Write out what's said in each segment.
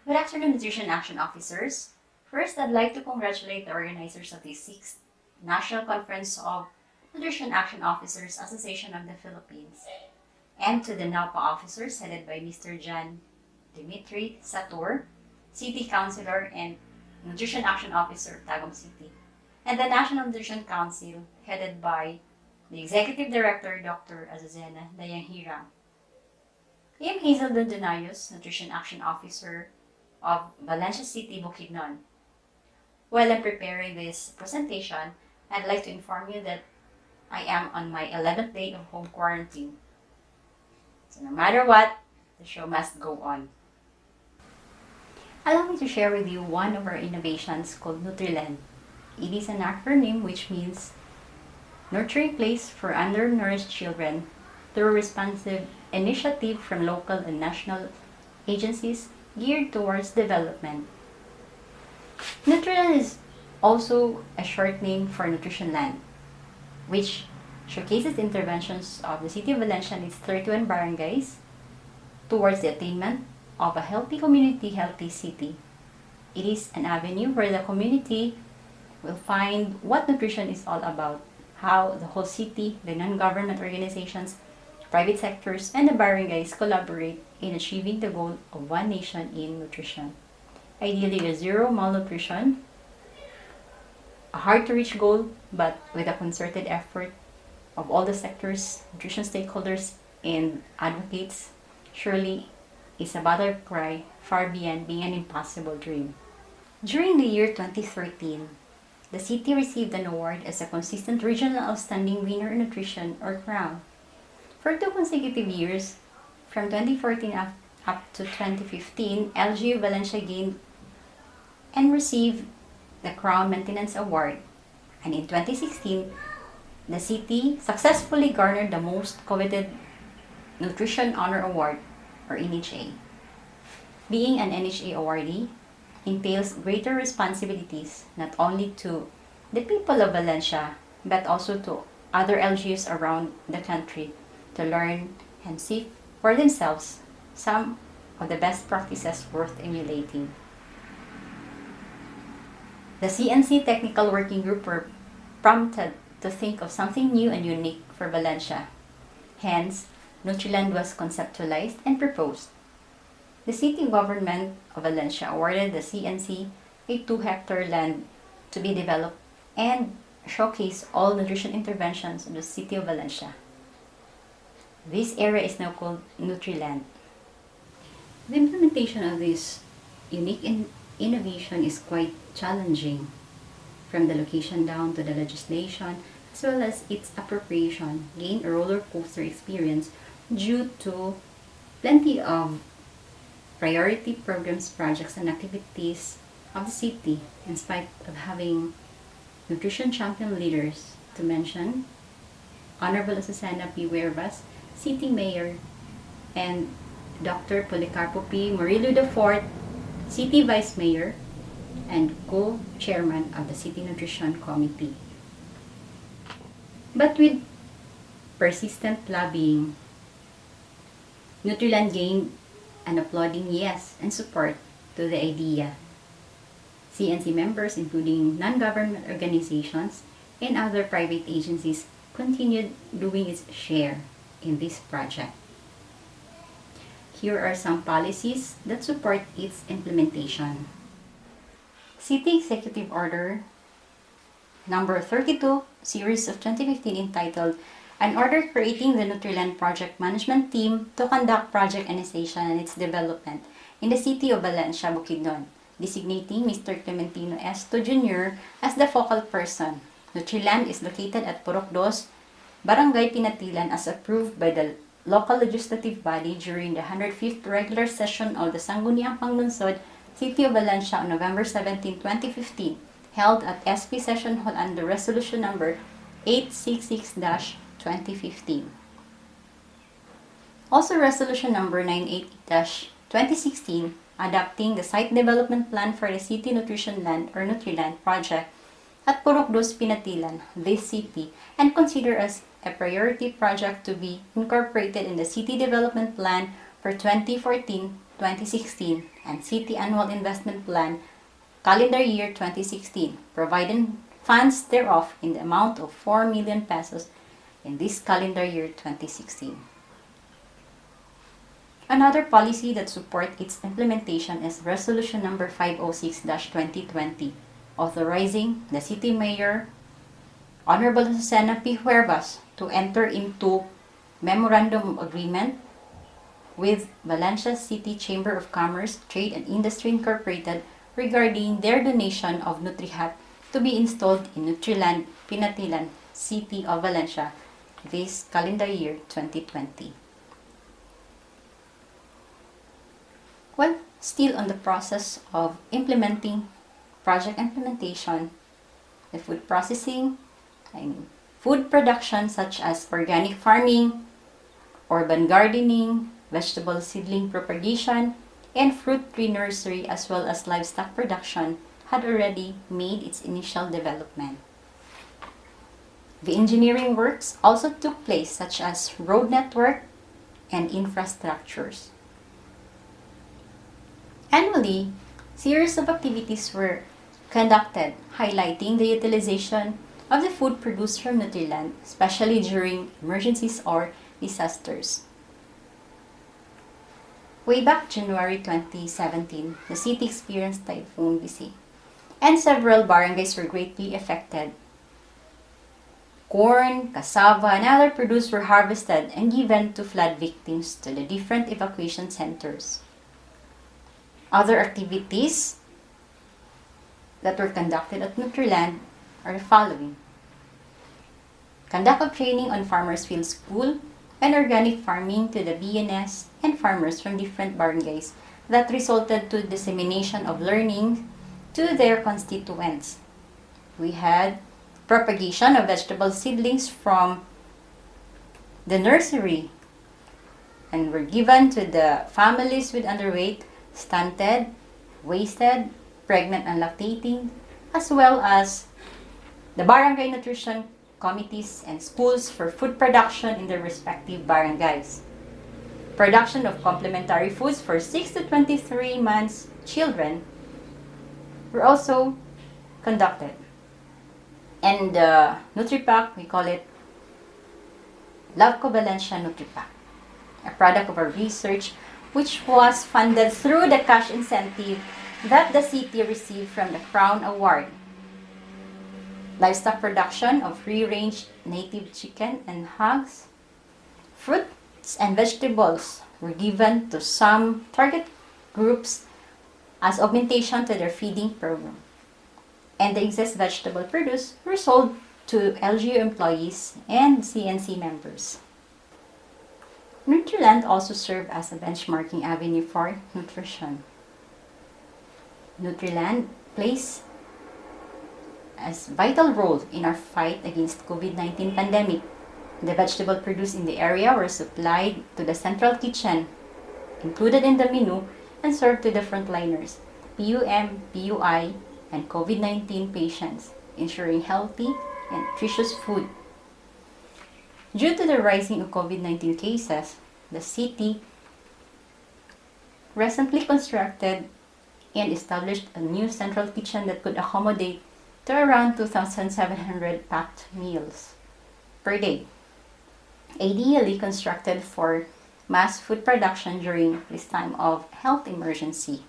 Good afternoon, Nutrition Action Officers. First, I'd like to congratulate the organizers of the 6th National Conference of Nutrition Action Officers Association of the Philippines and to the NAOPA officers headed by Mr. John Dimitri Sator, City Councilor and Nutrition Action Officer of Tagum City, and the National Nutrition Council headed by the Executive Director, Dr. Azucena Dayanghirang. I am Hazel Dondonayos, Nutrition Action Officer of Valencia City, Bukidnon. While I'm preparing this presentation, I'd like to inform you that I am on my 11th day of home quarantine. So no matter what, the show must go on. Allow me to share with you one of our innovations called Nutriland. It is an acronym which means Nurturing Place for Undernourished Children through responsive initiative from local and national agencies geared towards development. Nutriland is also a short name for Nutritionland, which showcases interventions of the City of Valencia and its 31 barangays towards the attainment of a healthy community, healthy city. It is an avenue where the community will find what nutrition is all about, how the whole city, the non-government organizations, private sectors, and the barangays collaborate in achieving the goal of one nation in nutrition. Ideally, a zero malnutrition, a hard-to-reach goal, but with a concerted effort of all the sectors, nutrition stakeholders, and advocates, surely is a battle cry far beyond being an impossible dream. During the year 2013, the city received an award as a consistent regional outstanding winner in nutrition or crown. For 2 consecutive years, from 2014 up to 2015, LGU Valencia gained and received the Crown Maintenance Award. And in 2016, the city successfully garnered the most coveted Nutrition Honor Award, or NHA. Being an NHA awardee entails greater responsibilities not only to the people of Valencia, but also to other LGUs around the country to learn and see for themselves some of the best practices worth emulating. The CNC Technical Working Group were prompted to think of something new and unique for Valencia. Hence, Nutriland was conceptualized and proposed. The city government of Valencia awarded the CNC a 2-hectare land to be developed and showcase all nutrition interventions in the city of Valencia. This area is now called Nutriland. The implementation of this unique innovation is quite challenging, from the location down to the legislation, as well as its appropriation, gained a roller coaster experience due to plenty of priority programs, projects, and activities of the city, in spite of having nutrition champion leaders, to mention Honorable Azucena P. Huervas, City Mayor, and Dr. Policarpo P. Murillo IV, City Vice Mayor, and co-chairman of the City Nutrition Committee. But with persistent lobbying, Nutriland gained an applauding yes and support to the idea. CNC members, including non-government organizations and other private agencies, continued doing its share in this project. Here are some policies that support its implementation. City Executive Order Number 32, Series of 2015, entitled An Order Creating the Nutriland Project Management Team to Conduct Project Initiation and its Development in the City of Valencia, Bukidnon, designating Mr. Clementino Esto Jr. as the focal person. Nutriland is located at Purok 2, Barangay Pinatilan, as approved by the local legislative body during the 105th regular session of the Sangguniang Panglunsod, City of Valencia on November 17, 2015, held at SP Session Hall under Resolution Number 866-2015. Also, Resolution Number 98-2016, adopting the Site Development Plan for the City Nutrition Land or Nutriland project at Purok 2, Pinatilan, this city, and consider as a priority project to be incorporated in the City Development Plan for 2014 2016 and City Annual Investment Plan Calendar Year 2016, providing funds thereof in the amount of 4 million pesos in this calendar year 2016. Another policy that supports its implementation is Resolution number 506-2020, authorizing the City Mayor, Honorable Susana P. Huervas, to enter into Memorandum of Agreement with Valencia City Chamber of Commerce, Trade and Industry Incorporated regarding their donation of NutriHat to be installed in Nutriland, Pinatilan, City of Valencia this calendar year 2020. Well, still on the process of project implementation, the food processing, food production such as organic farming, urban gardening, vegetable seedling propagation, and fruit tree nursery as well as livestock production had already made its initial development. The engineering works also took place such as road network and infrastructures. Annually, series of activities were conducted highlighting the utilization of the food produced from Nutriland, especially during emergencies or disasters. Way back January 2017, the city experienced Typhoon BC, and several barangays were greatly affected. Corn, cassava, and other produce were harvested and given to flood victims to the different evacuation centers. Other activities that were conducted at Nutriland are the following: conduct of training on Farmers Field School and organic farming to the BNS and farmers from different barangays that resulted to dissemination of learning to their constituents. We had propagation of vegetable seedlings from the nursery and were given to the families with underweight, stunted, wasted, pregnant and lactating, as well as the barangay nutrition committees and schools for food production in their respective barangays. Production of complementary foods for 6 to 23 months children were also conducted. And the NutriPack, we call it Love Co Valencia NutriPack, a product of our research which was funded through the cash incentive that the city received from the Crown Award. Livestock production of free-range native chicken and hogs. Fruits and vegetables were given to some target groups as augmentation to their feeding program. And the excess vegetable produce were sold to LGU employees and CNC members. Nutriland also served as a benchmarking avenue for nutrition. Nutriland plays a vital role in our fight against COVID-19 pandemic. The vegetable produced in the area were supplied to the central kitchen, included in the menu, and served to the frontliners, PUM, PUI, and COVID-19 patients, ensuring healthy and nutritious food. Due to the rising of COVID-19 cases, the city recently constructed and established a new central kitchen that could accommodate to around 2,700 packed meals per day, ideally constructed for mass food production during this time of health emergency.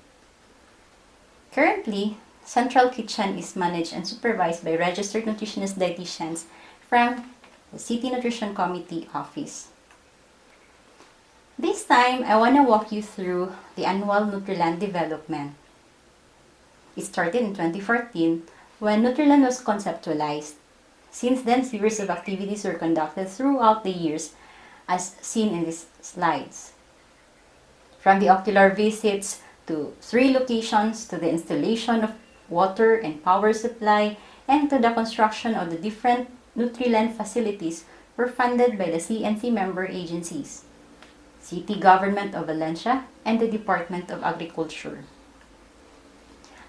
Currently, Central Kitchen is managed and supervised by registered nutritionist dietitians from the City Nutrition Committee office. This time, I want to walk you through the annual Nutriland development. It started in 2014 when Nutriland was conceptualized. Since then, series of activities were conducted throughout the years as seen in these slides. From the ocular visits to 3 locations to the installation of water and power supply and to the construction of the different Nutriland facilities were funded by the CNC member agencies, City Government of Valencia, and the Department of Agriculture.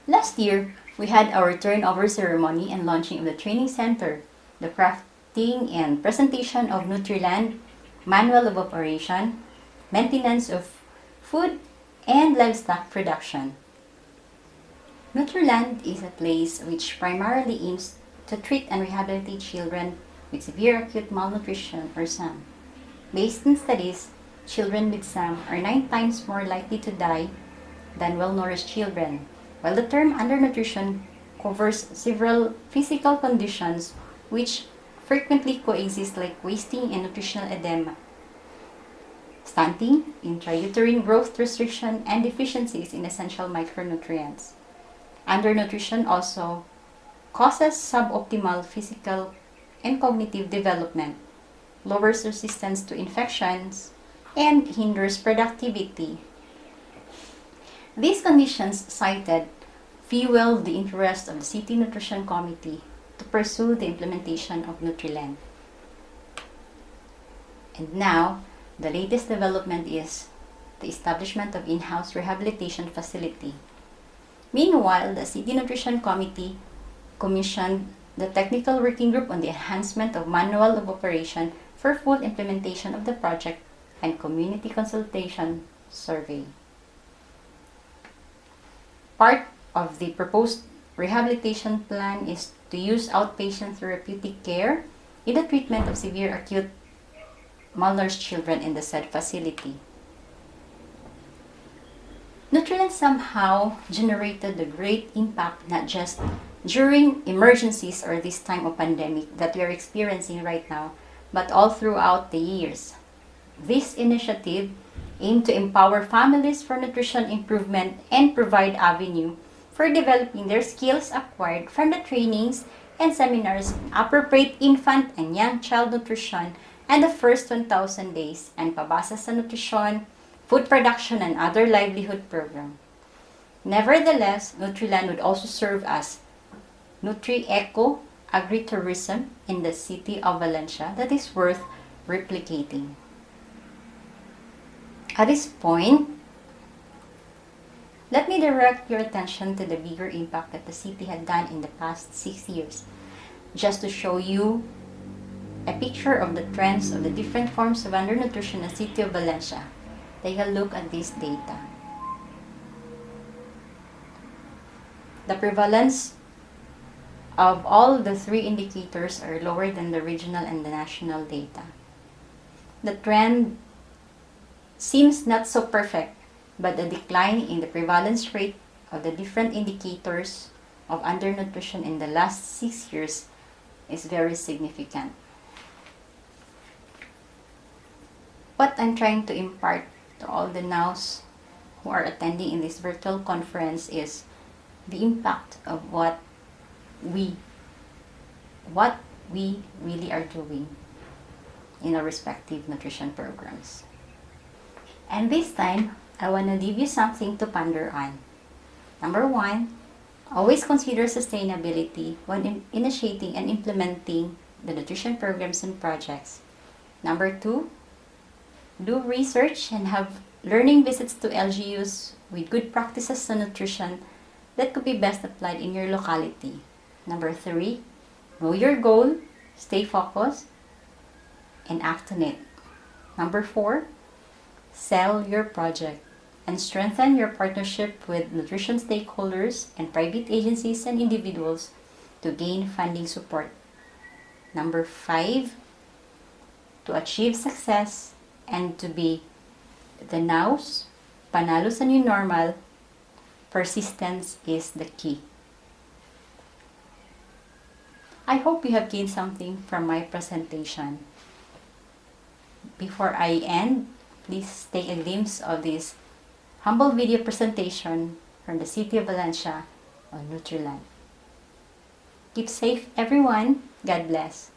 Last year, we had our turnover ceremony and launching of the training center, the crafting and presentation of Nutriland, manual of operation, maintenance of food and livestock production. Nutriland is a place which primarily aims to treat and rehabilitate children with severe acute malnutrition or SAM. Based on studies, children with SAM are 9 times more likely to die than well-nourished children, while the term undernutrition covers several physical conditions which frequently coexist, like wasting and nutritional edema, stunting, intrauterine growth restriction, and deficiencies in essential micronutrients. Undernutrition also causes suboptimal physical and cognitive development, lowers resistance to infections, and hinders productivity. These conditions cited fueled the interest of the City Nutrition Committee to pursue the implementation of Nutriland. And now, the latest development is the establishment of in-house rehabilitation facility. Meanwhile, the City Nutrition Committee commissioned the Technical Working Group on the enhancement of manual of operation for full implementation of the project and community consultation survey. Part of the proposed rehabilitation plan is to use outpatient therapeutic care in the treatment of severe acute malnourished children in the said facility. Nutriland somehow generated a great impact, not just during emergencies or this time of pandemic that we are experiencing right now, but all throughout the years. This initiative aimed to empower families for nutrition improvement and provide avenue for developing their skills acquired from the trainings and seminars appropriate infant and young child nutrition and the first 1,000 days and pabasa sa nutrition, food production, and other livelihood program. Nevertheless, Nutriland would also serve as Nutri-Eco agritourism in the city of Valencia that is worth replicating. At this point, let me direct your attention to the bigger impact that the city had done in the past 6 years, just to show you a picture of the trends of the different forms of undernutrition in the city of Valencia. Take a look at this data. The prevalence of all the 3 indicators are lower than the regional and the national data. The trend seems not so perfect, but the decline in the prevalence rate of the different indicators of undernutrition in the last 6 years is very significant. What I'm trying to impart to all the NAOs who are attending in this virtual conference is the impact of what we really are doing in our respective nutrition programs. And this time, I want to leave you something to ponder on. Number 1, always consider sustainability when initiating and implementing the nutrition programs and projects. Number 2, do research and have learning visits to LGUs with good practices on nutrition that could be best applied in your locality. Number 3, know your goal, stay focused, and act on it. Number 4, sell your project and strengthen your partnership with nutrition stakeholders and private agencies and individuals to gain funding support. Number 5, to achieve success and to be the NAOs, panalo sa new normal, persistence is the key. I hope you have gained something from my presentation. Before I end, please take a glimpse of this humble video presentation from the City of Valencia on Nutriland. Keep safe, everyone. God bless.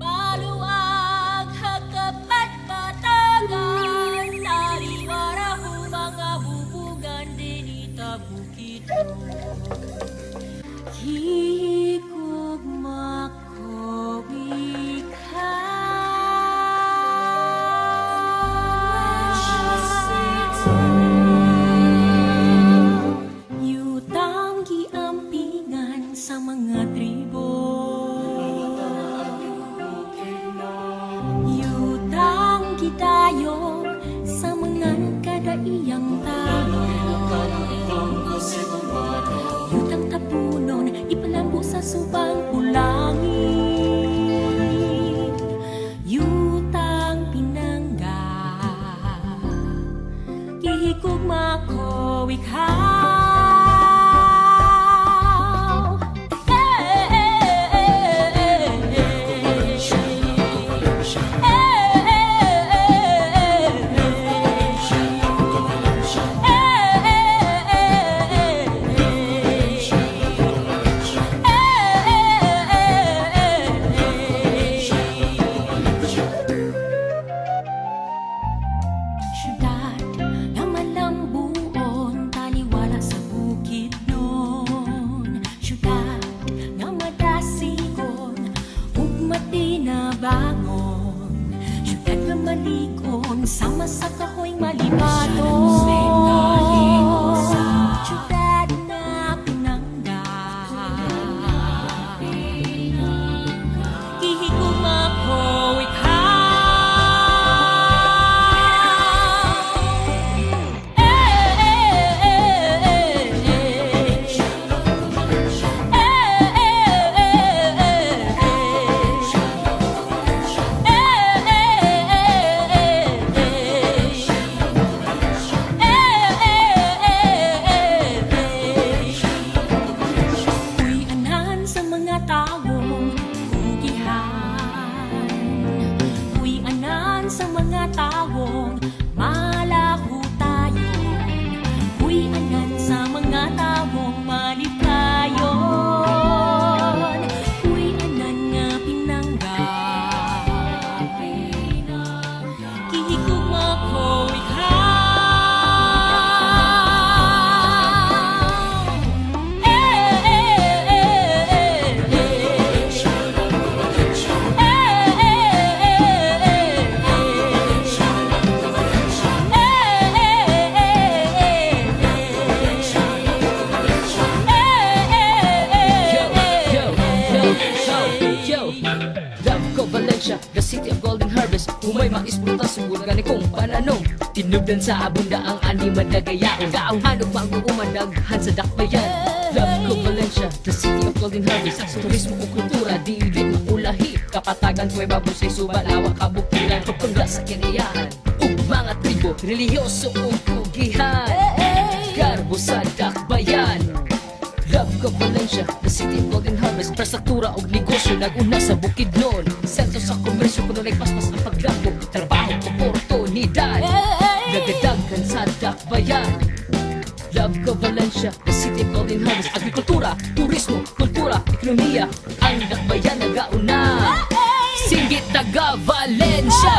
Maluwag hagkapat batagan, nariwara ho mga bubugan dinita bukid mo. Hikog makawik yutang giampingan sa mga tribo. subang ulangin, yutang pinangga, gihigugma ko ikaw. Syudad na malambuon, taliwala sa bukid nun. Syudad na madasigon, ugmati na bangon. Syudad na malikon, sama sa kahoy malibaton. Syudad na pinangga, gihigugma ko ikaw. Uy, anan sa mga tawong kugihan. Uy, anan sa mga tawong malaho tayo. Uy, anan sa mga tawong malipayon. Uy, anan nga pinangga, gihigugma ko ikaw. Love ko Valencia, the city of golden harvest. Umay maisputa siguro gani kong pananong. Tinugdan sa abunda ang animan na gayaon. Gaong hanok mag-uumanaghan sa dakbayan. Love ko Valencia, the city of golden harvest. Sa turismo o kultura, di maulahi. Kapatagan ko'y babusay subalawang kabukiran. Pagpangga sa kinayahan, ug mga tribo, relihiyoso o kugihan. Garbo sa dakbayan. Love ko Valencia, the city of golden harvest. Infrastruktura o negosyo naguna sa bukid nun. Sentro sa komersyo kuno nagpaspas ang paglako. Trabaho, oportunidad, nagadaghan sa dakbayan. Love ko Valencia, the city of golden harvest. Agrikultura, turismo, kultura, ekonomiya, ang dakbayan nagauna. Singgit taga Valencia.